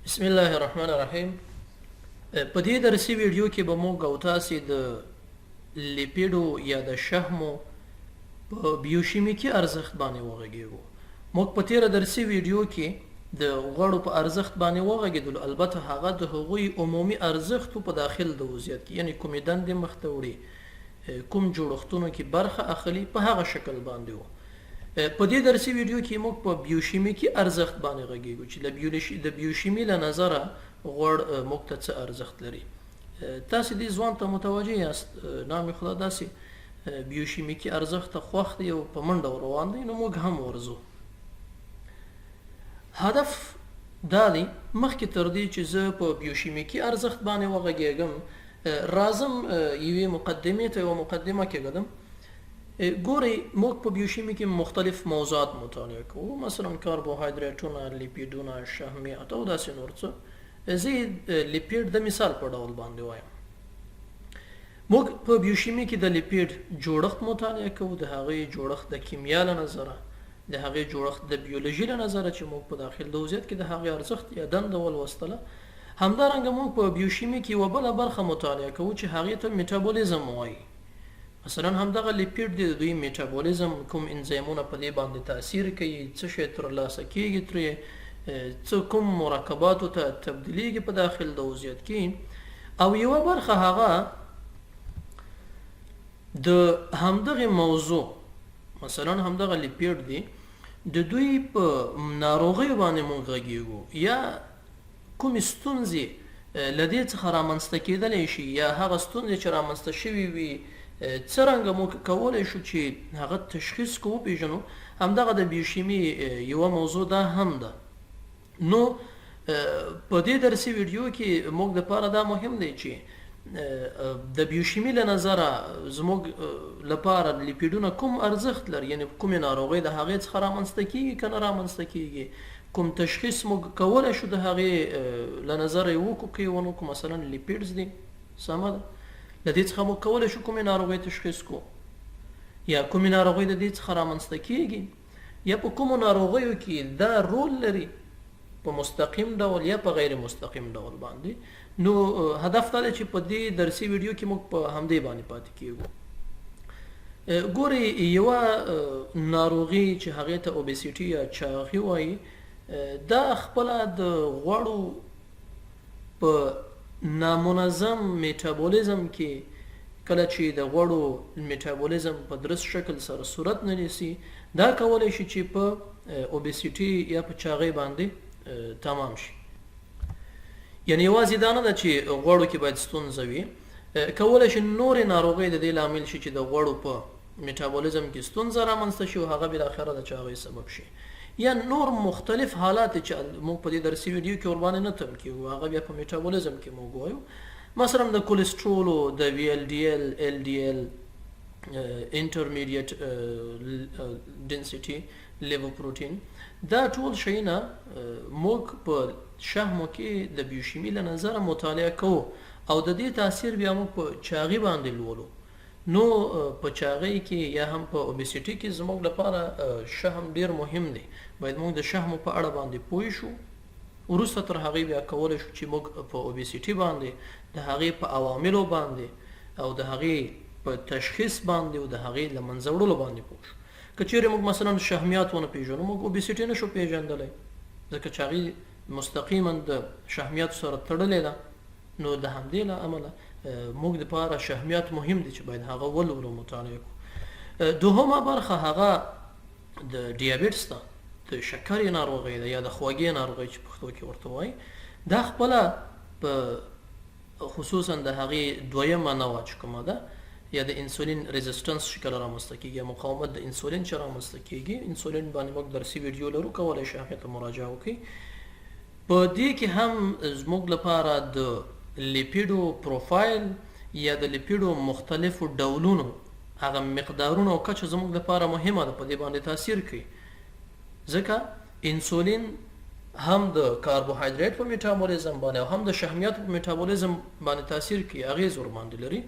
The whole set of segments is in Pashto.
بسم الله الرحمن الرحیم. په دې درسي ویډیو کې به موږ او تاسې د لیپیډو یا د شحمو په بیوشیمیکي ارزښت باندې وغږیږو. موږ په تیره درسي ویډیو کې د غوړو په ارزښت باندې وغږیدلو، البته هغه د هغوی عمومي ارزښتو په داخل د وضعیت کې، یعنی کومې دندې مخته وړي، کوم جوړښتونو کې برخه اخلي، په هغه شکل باندې وو. په دې درسي ویډیو کې موږ په بیوشیمیکي ارزښت باندې غږیږو چې د بیوشیمي له نظره غوړ موږ ته څه ارزښت لري. تاسې دې ځوان ته متوجه یاست، نام خدا داسې بیوشیمیکي ارزښت ته خوښ دی او په منډه روان دی، نو موږ هم ورځو. هدف دا دی مخکې تر دې چې زه په بیوشیمیکي ارزښت باندې وغږیږم، راځم یوې مقدمې ته یوه مقدمه کېږدم. ګورئ، موږ په بیوشیمي کې مختلف موضوعات مطالعه کوو، مثلا کاربوهایدریټونه، لیپیډونه، شحمیات او داسې نور څه. زه لیپیډ د مثال په ډول باندې وایم. موږ په بیوشیمي کې د لیپیډ جوړښت مطالعه کوو، د هغې جوړښت د کیمیا له نظره، د هغې جوړښت د بیولوژي له نظره چې موږ په داخل د وضعیت کې د هغې ارزښت یا دنده ولوستله. همدارنګه موږ په بیوشیمي کې یوه بله برخه مطالعه کوو چې هغې ته میټابولیزم وایي. مثلا همدغه لیپیډ دی، د دوی میټابولیزم، کوم انزیمونه په دې باندې تاثیر کوي، څه شی ترلاسه کیږي ترې، څه کوم مرکباتو ته تبدیلیږي په داخل د وضعیت کې. او یوه برخه هغه د همدغه موضوع، مثلا همدغه لیپیډ دی، د دوی په ناروغیو باندې موږ غږیږو، یا کومې ستونزې له دې څخه رامنځته کیدلی شي، یا هغه ستونزې چې رامنځته شوي وي څرنګه موږ کولی شو چې هغه تشخیص کو وپېژنو. همدغه د بیوشیمي یوه موضوع دا هم ده. نو په دې درسي ویډیو کې موږ دپاره دا مهم دی چې د بیوشیمي له نظره زموږ لپاره لیپیډونه کوم ارزښت لري، یعنی کومې ناروغۍ د هغې څخه رامنځته کیږي که نه رامنځته کیږي، کوم تشخیص موږ کولی شو د هغې له نظره یې وکړو که یې ونه کړو. مثلا لیپیډز دي، سمه ده، د دې څخه موږ کولی شو کومې ناروغۍ تشخیص کړو، یا کومې ناروغۍ د دې څخه رامنځته کیږي، یا په کومو ناروغیو کې دا رول لري په مستقیم ډول یا په غیر مستقیم ډول باندې. نو هدف دا دی چې په دې درسي ویډیو کې موږ په همدې باندې پاتې کیږو. ګورئ، یوه ناروغي چې هغې ته اوبیسیټي یا چاغي وایي، دا خپله د غوړو په نامنظم میټابولیزم کې، کله چې د غوړو میټابولیزم په درست شکل سره صورت نه نیسي، دا کولی شي چې په اوبیسیټي یا په چاغۍ باندې تمام شي. یعنی یوازې دا نه ده چې غوړو کې باید ستونزه وي، کولی شي نورې ناروغۍ د دې لامل شي چې د غوړو په میټابولیزم کې ستونزه رامنځته شي او هغه بالاخره د چاغۍ سبب شي، یا نور مختلف حالات چې موږ په دې درسي ویډیو کې ورباندې نه تم کیږو، هغه بیا په میټابولیزم کې موږ وایو. مثلا د کولیسټرولو، د وی ایل ډي ایل، ایل ډي ایل، انټرمیډیټ ډنسیټي لیوپروټین، دا ټول شیونه موږ په شحمو کې د بیوشیمي له نظره مطالعه کوو او د دې تاثیر بیا موږ په چاغي باندې لولو. نو په چاغۍ کې یا هم په اوبیسیټي کې زموږ لپاره شحم ډیر مهم دی. باید موږ د شحمو په اړه باندې پوه شو، وروسته تر هغې بیا کولی شو چې موږ په اوبیسیټي باندې د هغې په عواملو باندې او د هغې په تشخیص باندې او د هغې له منځه وړلو باندې پوه شو. که چیرې موږ مثلا شحمیات ونه پېژنو، موږ اوبیسیټي نه شو پېژندلی، ځکه چې هغې مستقیما د شحمیاتو سره تړلې ده. نو د همدې له امله موږ دپاره شحمیات مهم دي چې باید هغه ولولو، مطالعه کړو. دوهمه برخه هغه د ډیابیټس ده، د شکرې ناروغۍ ده، یا د خوږې ناروغۍ چې پښتو کې ورته وایي. دا خپله په خصوصا د هغې دویمه نوعه چې کومه ده، یا د انسولین ریزسټنس چې کله رامنځته کېږي، یا مقاومت د انسولین چې رامنځته کېږي. انسولین باندې موږ درسي ویډیو لرو، کولی شئ هغې ته مراجعه وکړئ. په دې کې هم زموږ لپاره د لیپیډو پروفایل یا د لیپیډو مختلفو ډولونو هغه مقدارونه او کچه زموږ لپاره مهمه ده، په دې باندې تاثیر کوي. ځکه انسولین هم د کاربوهایدریټ په میټابولیزم باندې او هم د شحمیاتو په میټابولیزم باندې تاثیر کوي، اغېز ورباندې لري.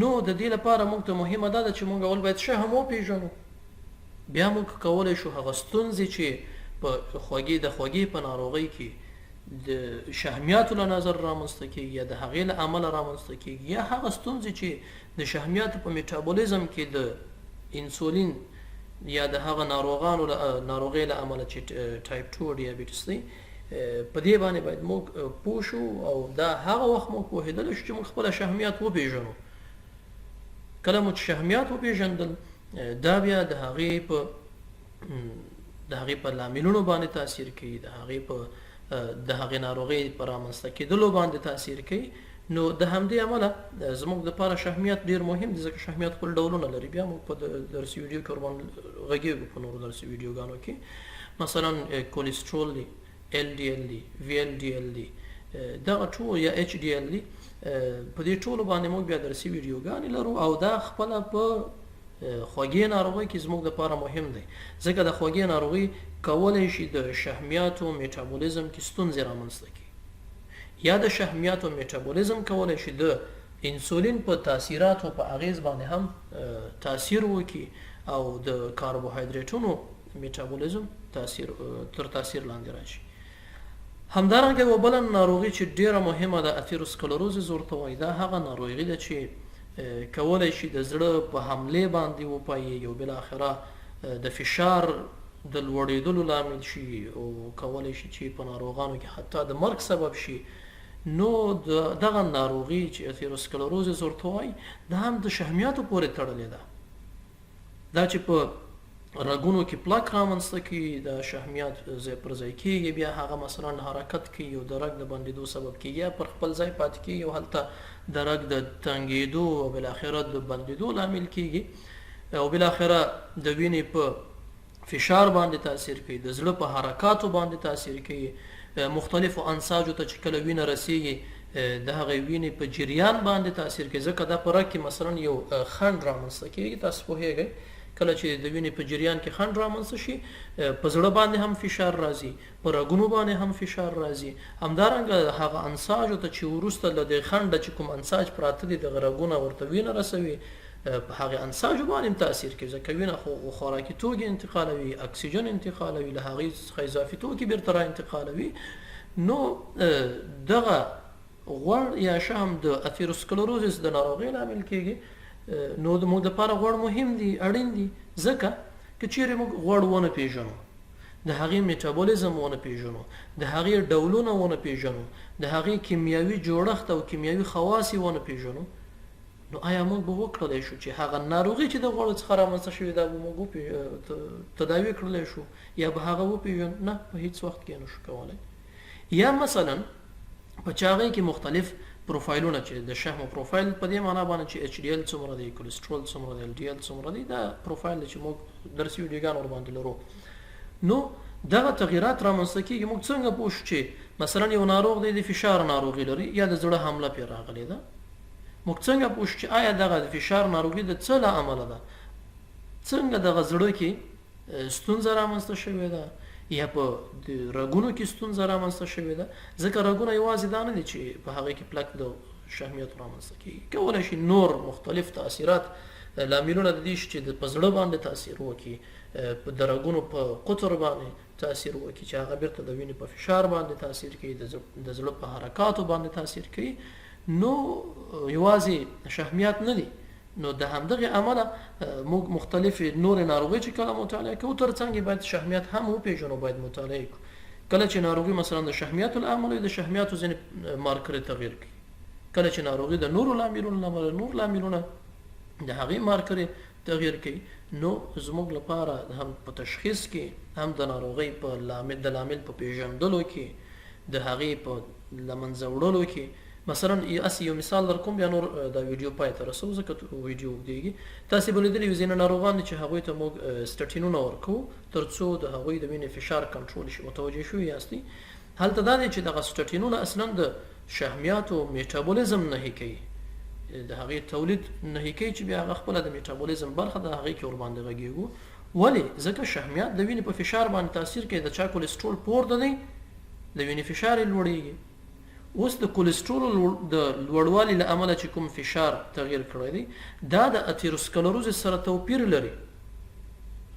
نو د دې لپاره موږ ته مهمه دا ده چې موږ اول باید شحم وپېژنو، بیا موږ کولی شو هغه ستونزې چې په خوږې په ناروغۍ کې د شحمیاتو له نظر رامنځته کېږي یا د هغې له امله رامنځته کېږي یا هغه ستونزې چې د شحمیاتو په میټابولیزم کې د انسولین یا د هغه ناروغۍ له امله چې ټایپ 2 ډیابیټس دی په دې باندې باید موږ پوه شو او دا هغه وخت موږ پوهېدلی شو چې موږ خپله شحمیات وپېژنو. کله مو چې شحمیات وپېژندل دا بیا د هغې په لاملونو باندې تاثیر کوي، د هغې ناروغۍ په رامنځته کېدلو باندې تاثیر کوي. نو د همدې امله زموږ دپاره شحمیات ډېر مهم دي ځکه شحمیات خپل ډولونه لري. بیا موږ په درسي ویډیو کې ورباندې غږېږو په نورو درسي ویډیوګانو کې. مثلا کولیسټرول دی، LDL دی، VLDL دی، دغه ټول یا HDL دی، په دې ټولو باندې موږ بیا درسي ویډیوګانې لرو او دا خپله په خوږې ناروغۍ کې زموږ دپاره مهم دی ځکه د خوږې ناروغۍ کولی شي د شحمیاتو میټابولیزم کې ستونزې رامنځته کړي یا د شحمیاتو میټابولیزم کولی شي د انسولین په تاثیراتو په اغیز باندې هم تاثیر وکړي او د کاربوهایدریټونو میټابولیزم تر تاثیر لاندې راشي. همدارنګه یوه بله ناروغي چې ډیره مهمه ده اثیروسکلروزس ورته وایي. دا هغه ناروغي ده چې کولی شي د زړه په حملې باندې وپایي او بالاخره د فشار د لوړېدلو لامل شي او کولی شي چې په ناروغانو کې حتی د مرګ سبب شي. نو دغه ناروغي چې اثیروسکلروزس ورته وایي دا هم د شحمیاتو پورې تړلې ده. دا چې په رګونو کې پلاک رامنځته کوي، د شحمیات ځای پر ځای کېږي، بیا هغه مثلا حرکت کوي او د رګ د بندېدو سبب کېږي یا پر خپل ځای پاتې کېږي او هلته د رګ د تنګېدو او بالاخره د بندېدو لامل کېږي او بالاخره د وینې په فشار باندې تاثیر کوي، د زړه په حرکاتو باندې تاثیر کوي، مختلفو انساجو ته چې کله وینه رسیږي د هغې وینې په جریان باندې تاثیر کوي ځکه دا په رګ کې مثلا یو خنډ رامنځته کېږي. تاسو پوهېږئ کله چې د وینې په جریان کې خنډ رامنځته شي په زړه باندې هم فشار راځي، په رګونو باندې هم فشار راځي. همدارنګه هغه انساجو ته چې وروسته له دې خنډه چې کوم انساج پراته دي دغه رګونه ورته وینه رسوي په هغې انساجو باندې هم تاثیر کوي ځکه وینه خو خوراکي توکي انتقالوي، اکسیجن انتقالوي، له هغې څخه اضافي توکي بیرته را انتقالوي. نو دغه غوړ یا شهم د اثیروسکلروزس د ناروغۍ لامل کېږي. نو د موږ دپاره غوړ مهم دي، اړین دي ځکه که چیرې موږ غوړ ونه پېژنو، د هغې میټابولیزم ونه پېژنو، د هغې ډولونه ونه پېژنو، د هغې کیمیاوي جوړښت او کیمیاوي خواص یې ونه پېژنو، نو آیا موږ به وکړلی شو چې هغه ناروغي چې د غوړو څخه رامنځته شوې دا به موږ تداوي کړلی شو یا به هغه وپېژنو؟ نه، په هیڅ وخت کې نشو کولی. یا مثلا په چاغۍ کې مختلف پروفایلونه چې د شحم پروفایل په دې معنا باندې چې HDL څومره دی، کولیسټرول څومره دی، LDL څومره دی، دا پروفایل چې موږ درسي ویډیوګانو ورباندې لرو. نو دغه تغییرات رامنځته کېږي. موږ څنګه پوه شو چې مثلا یو ناروغ دی د فشار ناروغي لري یا د زړه حمله پرې راغلې ده؟ موږ څنګه پوه شو چې آیا دغه د فشار ناروغي د څه له امله ده؟ څنګه دغه زړه کې ستونزه رامنځته شوې ده یا په رګونو کې ستونزه رامنځته شوې ده؟ ځکه رګونه یوازې دا نه دي چې په هغې کې پلک د شحمیاتو رامنځته کېږي، کولی شي نور مختلف تاثیرات لاملونه د دې شي چې په زړه باندې تاثیر وکړي، د رګونو په قطر باندې تاثیر وکړي چې هغه بیرته د وینې په فشار باندې تاثیر کوي، د زړه په حرکاتو باندې تاثیر کوي. نو یوازې شحمیات نه دي. نو د همدغې امله موږ مختلفې نورې ناروغۍ چې کله مطالعه کوو تر څنګ باید شحمیات هم وپېژنو، باید مطالعه کړو. کله چې ناروغي مثلا د شحمیاتو له امله د شحمیاتو ځینې مارکرې تغییر کوي، کله چې ناروغي د نورو لاملونو له امله نور لاملونه د هغې مارکرې تغییر کوي. نو زموږ لپاره هم په تشخیص کې هم د ناروغۍ په د لامل په پېژندلو کې د هغې په له منځه وړلو کې مثلا اسی یو مثال در کوم بیا نور دا ویډیو پای ته رسوو ځکه ویډیو اوږدېږي. تاسې به لیدلي یو ځینې ناروغان دي چې هغوی ته موږ سټټینونه ورکوو تر څو د هغوی د وینې فشار کنټرول شي. متوجه شوي یاستئ؟ هلته دا دی چې دغه سټټینونه اصلا د شحمیاتو میټابولیزم نهي کوي، د هغې تولید نهي کوي چې بیا هغه خپله د میټابولیزم برخه د هغې کې ورباندې غږېږو. ولې؟ ځکه شحمیات د وینې په فشار باندې تاثیر کوي. د چا کولیسټرول پورته دی د وینې فشار یې لوړېږي. اوس د کولیسټرول د لوړوالي له امله چې کوم فشار تغییر کړی دی دا د اثیروسکلروزس سره توپیر لري.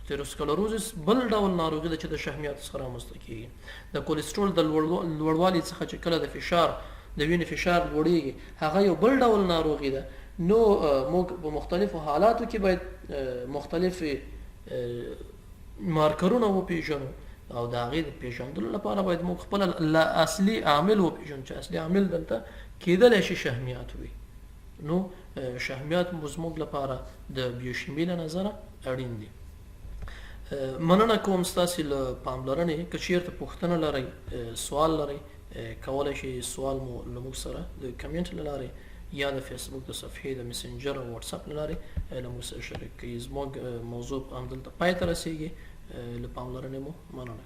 اثیروسکلروزس بل ډول ناروغي ده چې د شحمیات څخه رامنځته کیږي. د کولیسټرول د لوړوالي څخه چې کله د فشار د وینې فشار لوړیږي هغه یو بل ډول ناروغي ده. نو موږ په مختلفو حالاتو کې باید مختلف مارکرونه وپیژنو او د هغې د پیژندلو لپاره باید موږ خپل اصلي عامل وپیژنو چې اصلي عامل دلته کیدلی شي شحمیات وي. نو شحمیات زموږ لپاره د بیوشیمي له نظره اړین دي. مننه کوم ستاسې له پاملرنې. که چیرته پوښتنه لرئ سوال لرئ کولی شئ سوال مو له موږ سره د کمنټ له لارې یا د فیسبوک د صفحې د مسنجر او واتساپ له لارې له موږ سره شریک کړئ. زموږ موضوع همدلته پای ته رسیږي. له پاملرنې مو مننه.